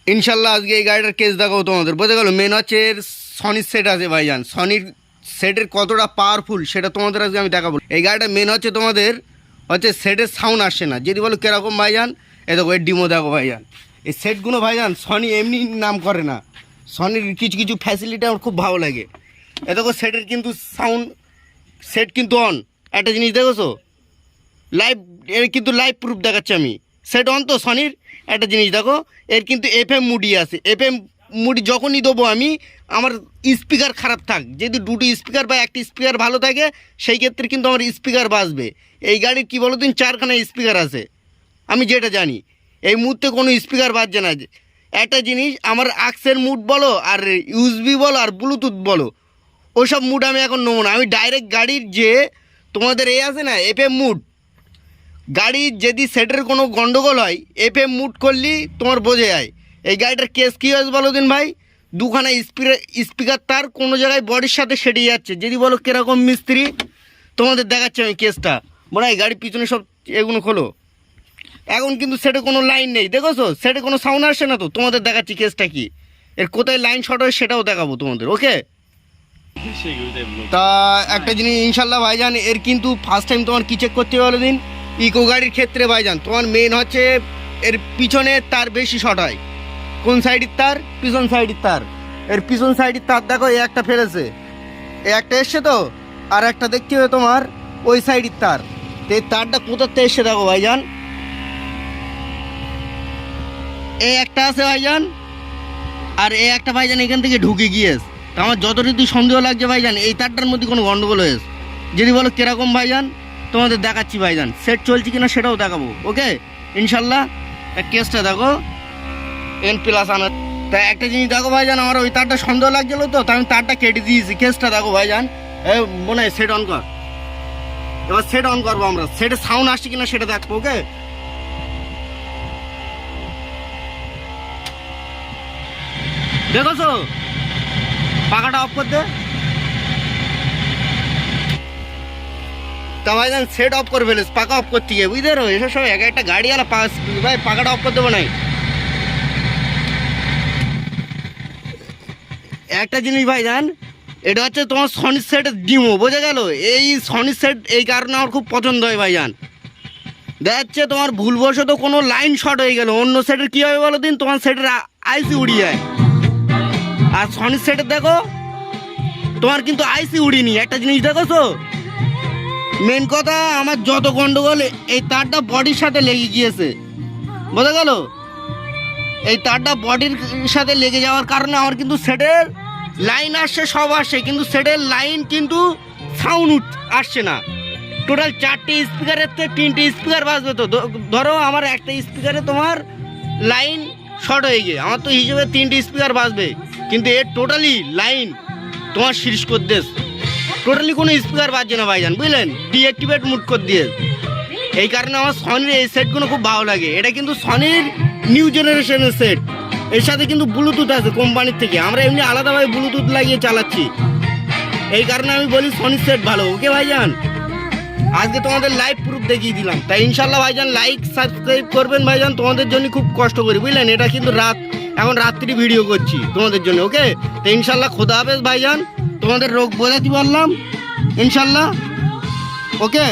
ইনশাল্লাহ আজকে এই গাড়িটার কেস দেখাবো তোমাদের, বোঝা গেল। মেন হচ্ছে এর সনির সেট আছে ভাইজান, সনির সেটের কতটা পাওয়ারফুল সেটা তোমাদের আজকে আমি দেখাবো। এই গাড়িটা মেন হচ্ছে তোমাদের হচ্ছে সেটের সাউন্ড আসছে না। যদি বলো কীরকম ভাইজান, এ দেখো এর ডিমো দেখো ভাইজান। এই সেটগুলো ভাইজান সনি এমনি নাম করে না, সনির কিছু কিছু ফ্যাসিলিটি আমার খুব ভালো লাগে। এ দেখো সেটের কিন্তু সাউন্ড সেট কিন্তু অন। একটা জিনিস দেখেছো লাইভ, এর কিন্তু লাইভ প্রুফ দেখাচ্ছি আমি, সেট অন তো সনির। একটা জিনিস দেখো এর কিন্তু এফএম মুডি আছে, এফএম মুডি যখনই দেবো আমি, আমার স্পিকার খারাপ থাক, যদি দুটো স্পিকার বা একটা স্পিকার ভালো থাকে সেই ক্ষেত্রে কিন্তু আমার স্পিকার বাজবে। এই গাড়ির কী বলো তুমি 4খানা স্পিকার আছে, আমি যেটা জানি। এই মুহূর্তে কোনো স্পিকার বাজছে না। একটা জিনিস, আমার আক্সের মুড বলো আর ইউএসবি বলো আর ব্লুটুথ বলো, ওইসব মুড আমি এখন নেবো না। আমি ডাইরেক্ট গাড়ির যে তোমাদের এই আছে না এফএম মুড, গাড়ির যদি সেটের কোনো গন্ডগোল হয় এফএম মুড করলি তোমার বোঝে যায়। এই গাড়িটার কেস কী হয়েছে বলো দিন ভাই, 2খানা স্পিকার তার কোনো জায়গায় বডির সাথে সেটে যাচ্ছে। যদি বলো কীরকম মিস্ত্রি, তোমাদের দেখাচ্ছি আমি কেসটা। মনে হয় গাড়ির পিছনে সব এগুলো খোলো। এখন কিন্তু সেটে কোনো লাইন নেই, দেখোছো সেটে কোনো সাউন্ড আসছে না তো। তোমাদের দেখাচ্ছি কেসটা কি, এর কোথায় লাইন শর্ট হয় সেটাও দেখাবো তোমাদের, ওকে। তা একটা জিনিস ইনশাল্লাহ ভাইজান, এর কিন্তু ফার্স্ট টাইম তোমার কী চেক করতে বলো দিন, ইকো গাড়ির ক্ষেত্রে ভাইজান তোমার মেন হচ্ছে এর পিছনে তার বেশি শর্ট হয়। কোন সাইডের তার? পিছন সাইডের তার। এর পিছন সাইডের তার দেখো এ একটা ফেলেছে, এ একটা এসছে তো, আর একটা দেখতে হবে তোমার ওই সাইডের তার। তো এই তারটা কোথাতে এসছে দেখো ভাইজান, এ একটা আছে ভাইজান, আর এ একটা ভাইজান এখান থেকে ঢুকে গিয়েছে। তো আমার যতটুকু সন্দেহ লাগছে ভাইজান এই তারটার মধ্যে কোনো গন্ডগোল হয়েছে। যদি বলো কীরকম ভাইজান, তোমাদের দেখাচ্ছি ভাইজান, সেট চলছে কিনা সেটাও দেখাবো, ওকে ইনশাল্লাহ। কেসটা দেখো এন প্লাস আনার। তা একটা জিনিস দেখো ভাইজান, আমার ওই তারটা সন্দেহ লাগছিলো তো, আমি তারটা কেটে দিয়েছি। কেসটা দেখো ভাইজান, মনে হয় সেট অন কর। এবার সেট অন করবো আমরা, সেটে সাউন্ড আসছে কিনা সেটা দেখবো, ওকে। দেখোছো পাখাটা অফ করতে, তা ভাইজান সেট অফ করে ফেলিস পাখা অফ করতে গিয়ে, বুঝতে পারো। এসব সব এক একটা গাড়ি আলা ভাই পাখাটা অফ করে দেবো নাই। একটা জিনিস ভাইজান, এটা হচ্ছে তোমার সনির সেটের ডিমো, বোঝা গেল। এই সনির সেট এই কারণে আমার খুব পছন্দ হয় ভাইজান। দেখা যাচ্ছে তোমার ভুলবশত কোনো লাইন শর্ট হয়ে গেল, অন্য সেটের কী হবে বলো দিন, তোমার সেটের আইসি উড়িয়ে যায়। আর সনির সেটের দেখো তোমার কিন্তু আইসি উড়িনি। একটা জিনিস দেখো তো, মেন কথা আমার যত গন্ডগোল এই তারটা বডির সাথে লেগে গিয়েছে, বোঝা গেল। এই তারটা বডির সাথে লেগে যাওয়ার কারণে আমার কিন্তু সেটের লাইন আসছে, সব আসছে, কিন্তু সেটের লাইন কিন্তু সাউন্ড আসছে না। টোটাল 4টে স্পিকারের থেকে 3টে স্পিকার বাজবে। তো ধরো আমার একটা স্পিকারে তোমার লাইন শর্ট হয়ে গিয়ে, আমার তো হিসেবে 3টে স্পিকার বাজবে, কিন্তু এর টোটালি লাইন তোমার শীর্ষ করে দিস, টোটালি কোনো স্পিকার বাজছে না ভাইজান, বুঝলেন, ডিঅ্যাক্টিভেট মুড করে দিয়ে। এই কারণে আমার সনির এই সেটগুলো খুব ভালো লাগে। এটা কিন্তু সনির নিউ জেনারেশনের সেট, এর সাথে কিন্তু ব্লুটুথ আছে কোম্পানির থেকে, আমরা এমনি আলাদাভাবে ব্লুটুথ লাগিয়ে চালাচ্ছি। এই কারণে আমি বলি সনির সেট ভালো, ওকে ভাইজান। আজকে তোমাদের লাইভ প্রুফ দেখিয়ে দিলাম। তাই ইনশাল্লাহ ভাইজান লাইক সাবস্ক্রাইব করবেন ভাইজান, তোমাদের জন্য খুব কষ্ট করি, বুঝলেন। এটা কিন্তু এখন রাত্রি ভিডিও করছি তোমাদের জন্য, ওকে। তো ইনশাল্লাহ খোদা হাফেজ ভাইজান, তোমাদের রোগ বোঝাতে পারলাম ইনশাল্লাহ, ওকে।